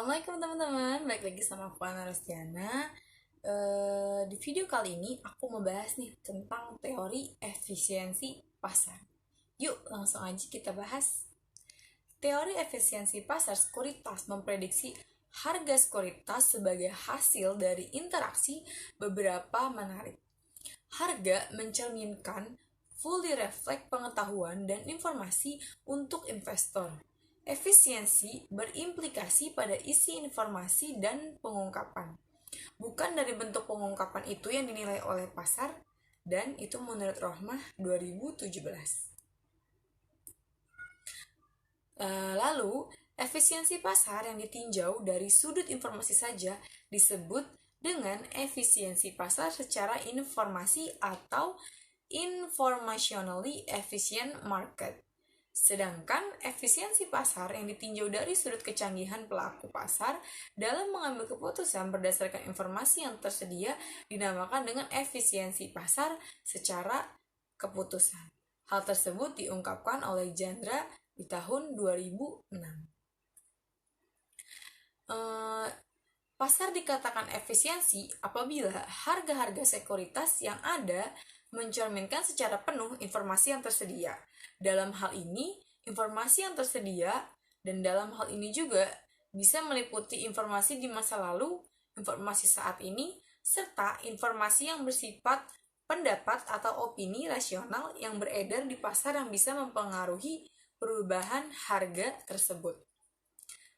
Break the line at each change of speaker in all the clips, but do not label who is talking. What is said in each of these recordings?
Assalamualaikum teman-teman, balik lagi sama aku Ana Rostiana. Di video kali ini aku membahas nih tentang teori efisiensi pasar. Yuk langsung aja kita bahas. Teori efisiensi pasar sekuritas memprediksi harga sekuritas sebagai hasil dari interaksi beberapa menarik. Harga mencerminkan fully reflect pengetahuan dan informasi untuk investor. Efisiensi berimplikasi pada isi informasi dan pengungkapan. Bukan dari bentuk pengungkapan itu yang dinilai oleh pasar, dan itu menurut Rohmah 2017. Lalu, efisiensi pasar yang ditinjau dari sudut informasi saja disebut dengan efisiensi pasar secara informasi atau informationally efficient market. Sedangkan efisiensi pasar yang ditinjau dari sudut kecanggihan pelaku pasar dalam mengambil keputusan berdasarkan informasi yang tersedia dinamakan dengan efisiensi pasar secara keputusan. Hal tersebut diungkapkan oleh Chandra di tahun 2006. Pasar dikatakan efisiensi apabila harga-harga sekuritas yang ada mencerminkan secara penuh informasi yang tersedia. Dalam hal ini, informasi yang tersedia dan dalam hal ini juga bisa meliputi informasi di masa lalu, informasi saat ini, serta informasi yang bersifat pendapat atau opini rasional yang beredar di pasar yang bisa mempengaruhi perubahan harga tersebut.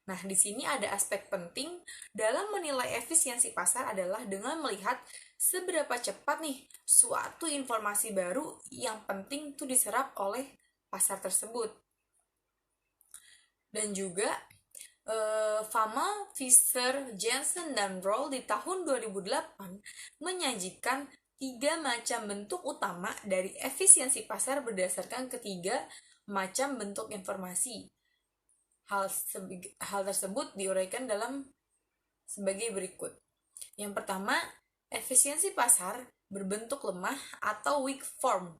Nah, di sini ada aspek penting dalam menilai efisiensi pasar adalah dengan melihat seberapa cepat nih suatu informasi baru yang penting itu diserap oleh pasar tersebut. Dan juga Fama, Fisher, Jensen, dan Roll di tahun 2008 menyajikan 3 macam bentuk utama dari efisiensi pasar berdasarkan ketiga macam bentuk informasi. Hal tersebut diuraikan dalam sebagai berikut. Yang pertama, efisiensi pasar berbentuk lemah atau weak form.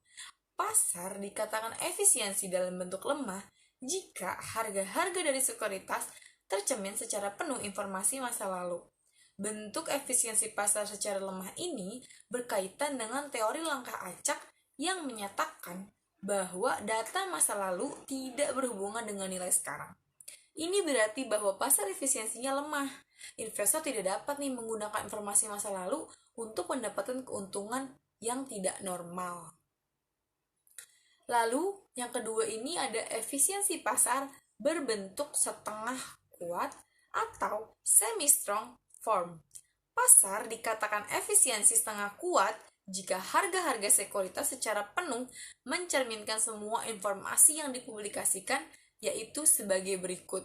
Pasar dikatakan efisiensi dalam bentuk lemah jika harga-harga dari sekuritas tercermin secara penuh informasi masa lalu. Bentuk efisiensi pasar secara lemah ini berkaitan dengan teori langkah acak yang menyatakan bahwa data masa lalu tidak berhubungan dengan nilai sekarang. Ini berarti bahwa pasar efisiensinya lemah. Investor tidak dapat nih menggunakan informasi masa lalu untuk mendapatkan keuntungan yang tidak normal. Lalu, yang kedua ini ada efisiensi pasar berbentuk setengah kuat atau semi-strong form. Pasar dikatakan efisiensi setengah kuat jika harga-harga sekuritas secara penuh mencerminkan semua informasi yang dipublikasikan, yaitu sebagai berikut.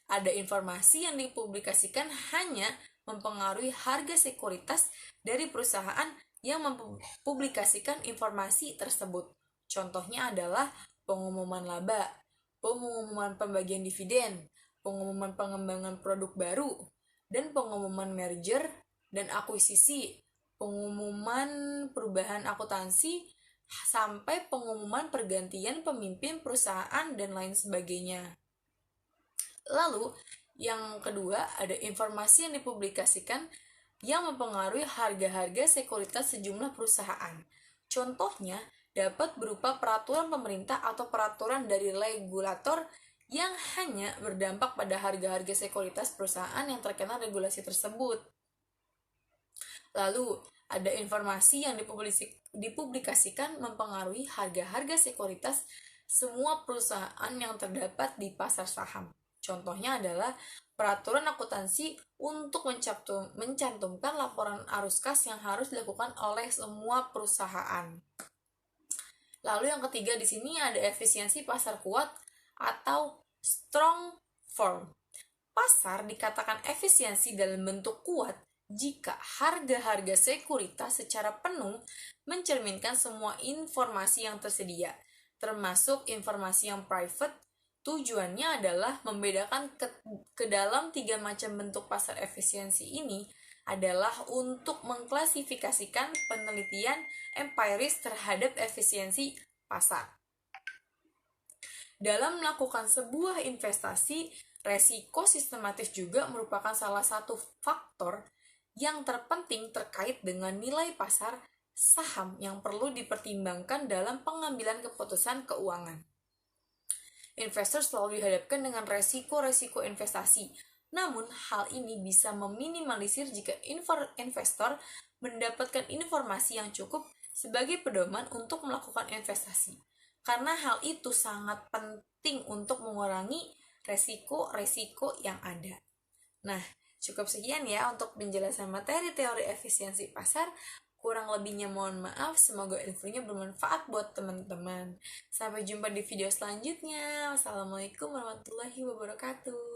Ada informasi yang dipublikasikan hanya mempengaruhi harga sekuritas dari perusahaan yang mempublikasikan informasi tersebut. Contohnya adalah pengumuman laba, pengumuman pembagian dividen, pengumuman pengembangan produk baru, dan pengumuman merger dan akuisisi, pengumuman perubahan akuntansi, sampai pengumuman pergantian pemimpin perusahaan dan lain sebagainya. Lalu, yang kedua ada informasi yang dipublikasikan yang mempengaruhi harga-harga sekuritas sejumlah perusahaan. Contohnya dapat berupa peraturan pemerintah atau peraturan dari regulator yang hanya berdampak pada harga-harga sekuritas perusahaan yang terkena regulasi tersebut. Lalu, ada informasi yang dipublikasikan mempengaruhi harga-harga sekuritas semua perusahaan yang terdapat di pasar saham. Contohnya adalah peraturan akuntansi untuk mencantumkan laporan arus kas yang harus dilakukan oleh semua perusahaan. Lalu yang ketiga di sini ada efisiensi pasar kuat atau strong form. Pasar dikatakan efisiensi dalam bentuk kuat jika harga-harga sekuritas secara penuh mencerminkan semua informasi yang tersedia, termasuk informasi yang private. Tujuannya adalah membedakan ke dalam 3 macam bentuk pasar efisiensi ini adalah untuk mengklasifikasikan penelitian empiris terhadap efisiensi pasar. Dalam melakukan sebuah investasi, Resiko sistematis juga merupakan salah satu faktor yang terpenting terkait dengan nilai pasar saham yang perlu dipertimbangkan dalam pengambilan keputusan keuangan. Investor selalu dihadapkan dengan resiko-resiko investasi. Namun, hal ini bisa meminimalisir jika investor mendapatkan informasi yang cukup sebagai pedoman untuk melakukan investasi. Karena hal itu sangat penting untuk mengurangi resiko-resiko yang ada. Nah, cukup sekian ya untuk penjelasan materi teori efisiensi pasar. Kurang lebihnya mohon maaf, semoga infonya bermanfaat buat teman-teman. Sampai jumpa di video selanjutnya. Wassalamualaikum warahmatullahi wabarakatuh.